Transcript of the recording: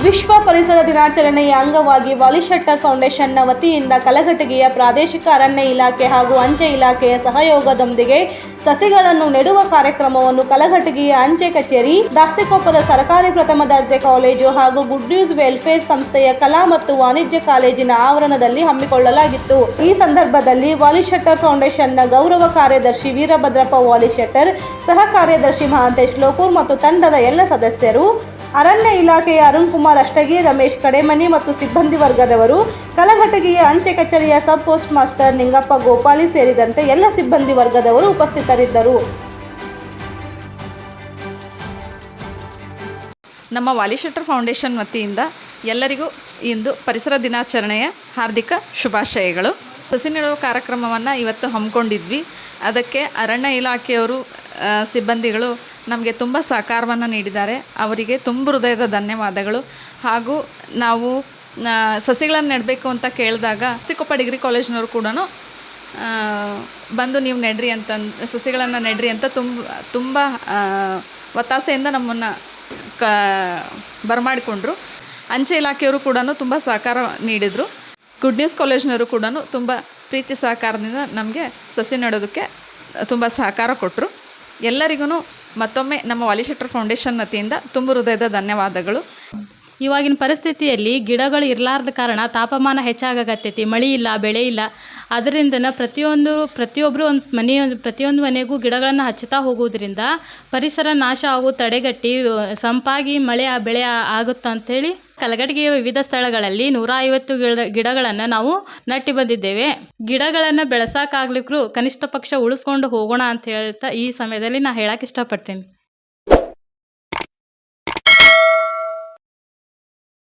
ವಿಶ್ವ ಪರಿಸರ ದಿನಾಚರಣೆಯ ಅಂಗವಾಗಿ ವಾಲಿಶೆಟ್ಟರ್ ಫೌಂಡೇಶನ್ನ ವತಿಯಿಂದ ಕಲಘಟಗಿಯ ಪ್ರಾದೇಶಿಕ ಅರಣ್ಯ ಇಲಾಖೆ ಹಾಗೂ ಅಂಚೆ ಇಲಾಖೆಯ ಸಹಯೋಗದೊಂದಿಗೆ ಸಸಿಗಳನ್ನು ನೆಡುವ ಕಾರ್ಯಕ್ರಮವನ್ನು ಕಲಘಟಗಿಯ ಅಂಚೆ ಕಚೇರಿ, ದಾಸ್ತಿಕೊಪ್ಪದ ಸರ್ಕಾರಿ ಪ್ರಥಮ ದರ್ಜೆ ಕಾಲೇಜು ಹಾಗೂ ಗುಡ್ ನ್ಯೂಸ್ ವೆಲ್ಫೇರ್ ಸಂಸ್ಥೆಯ ಕಲಾ ಮತ್ತು ವಾಣಿಜ್ಯ ಕಾಲೇಜಿನ ಆವರಣದಲ್ಲಿ ಹಮ್ಮಿಕೊಳ್ಳಲಾಗಿತ್ತು. ಈ ಸಂದರ್ಭದಲ್ಲಿ ವಾಲಿಶೆಟ್ಟರ್ ಫೌಂಡೇಶನ್ನ ಗೌರವ ಕಾರ್ಯದರ್ಶಿ ವೀರಭದ್ರಪ್ಪ ವಾಲಿಶೆಟ್ಟರ್, ಸಹ ಕಾರ್ಯದರ್ಶಿ ಮಹಾಂತೇಶ್ ಲೋಕೂರ್ ಮತ್ತು ತಂಡದ ಎಲ್ಲ ಸದಸ್ಯರು, ಅರಣ್ಯ ಇಲಾಖೆಯ ಅರುಣ್ ಕುಮಾರ್ ಅಷ್ಟಗಿ, ರಮೇಶ್ ಕಡೆಮನಿ ಮತ್ತು ಸಿಬ್ಬಂದಿ ವರ್ಗದವರು, ಕಲಘಟಗಿಯ ಅಂಚೆ ಕಚೇರಿಯ ಸಬ್ ಪೋಸ್ಟ್ ಮಾಸ್ಟರ್ ನಿಂಗಪ್ಪ ಗೋಪಾಲಿ ಸೇರಿದಂತೆ ಎಲ್ಲ ಸಿಬ್ಬಂದಿ ವರ್ಗದವರು ಉಪಸ್ಥಿತರಿದ್ದರು. ನಮ್ಮ ವಾಲಿಶೆಟ್ಟರ್ ಫೌಂಡೇಶನ್ ವತಿಯಿಂದ ಎಲ್ಲರಿಗೂ ಇಂದು ಪರಿಸರ ದಿನಾಚರಣೆಯ ಹಾರ್ದಿಕ ಶುಭಾಶಯಗಳು. ಸಸಿ ನೆಡುವ ಕಾರ್ಯಕ್ರಮವನ್ನು ಇವತ್ತು ಹಮ್ಮಿಕೊಂಡಿದ್ವಿ. ಅದಕ್ಕೆ ಅರಣ್ಯ ಇಲಾಖೆಯವರು ಸಿಬ್ಬಂದಿಗಳು ನಮಗೆ ತುಂಬ ಸಹಕಾರವನ್ನು ನೀಡಿದ್ದಾರೆ. ಅವರಿಗೆ ತುಂಬ ಹೃದಯದ ಧನ್ಯವಾದಗಳು. ಹಾಗೂ ನಾವು ಸಸಿಗಳನ್ನು ನೆಡಬೇಕು ಅಂತ ಕೇಳಿದಾಗ ದಾಸ್ತಿಕೊಪ್ಪ ಡಿಗ್ರಿ ಕಾಲೇಜಿನವರು ಕೂಡ ಬಂದು ನೀವು ನೆಡ್ರಿ ಸಸಿಗಳನ್ನು ನೆಡ್ರಿ ಅಂತ ತುಂಬ ಒತ್ತಾಸೆಯಿಂದ ನಮ್ಮನ್ನು ಬರಮಾಡಿಕೊಂಡ್ರು. ಅಂಚೆ ಇಲಾಖೆಯವರು ಕೂಡ ತುಂಬ ಸಹಕಾರ ನೀಡಿದರು. ಗುಡ್ ನ್ಯೂಸ್ ಕಾಲೇಜಿನವರು ಕೂಡ ತುಂಬ ಪ್ರೀತಿ ಸಹಕಾರದಿಂದ ನಮಗೆ ಸಸಿ ನೆಡೋದಕ್ಕೆ ತುಂಬ ಸಹಕಾರ ಕೊಟ್ಟರು. ಎಲ್ಲರಿಗೂ ಮತ್ತೊಮ್ಮೆ ನಮ್ಮ ವಾಲಿಶೆಟ್ಟರ್ ಫೌಂಡೇಶನ್ ವತಿಯಿಂದ ತುಂಬ ಹೃದಯದ ಧನ್ಯವಾದಗಳು. ಇವಾಗಿನ ಪರಿಸ್ಥಿತಿಯಲ್ಲಿ ಗಿಡಗಳು ಇರಲಾರ್ದ ಕಾರಣ ತಾಪಮಾನ ಹೆಚ್ಚಾಗತ್ತೈತಿ. ಮಳೆ ಇಲ್ಲ, ಬೆಳೆ ಇಲ್ಲ. ಅದರಿಂದ ಪ್ರತಿಯೊಂದು ಮನೆಗೂ ಗಿಡಗಳನ್ನು ಹಚ್ಚುತ್ತಾ ಹೋಗುವುದರಿಂದ ಪರಿಸರ ನಾಶ ಆಗೋ ತಡೆಗಟ್ಟಿ ಸಂಪಾಗಿ ಬೆಳೆ ಆಗುತ್ತೆ ಅಂಥೇಳಿ ಕಲಘಟಗಿಯ ವಿವಿಧ ಸ್ಥಳಗಳಲ್ಲಿ 150 ಗಿಡಗಳನ್ನು ನಾವು ನಟ್ಟಿ ಬಂದಿದ್ದೇವೆ. ಗಿಡಗಳನ್ನು ಬೆಳೆಸೋಕ್ಕಾಗ್ಲಿಕ್ಕೂ ಕನಿಷ್ಠ ಪಕ್ಷ ಉಳಿಸ್ಕೊಂಡು ಹೋಗೋಣ ಅಂತ ಹೇಳ್ತಾ ಈ ಸಮಯದಲ್ಲಿ ನಾನು ಹೇಳಕ್ಕೆ ಇಷ್ಟಪಡ್ತೀನಿ.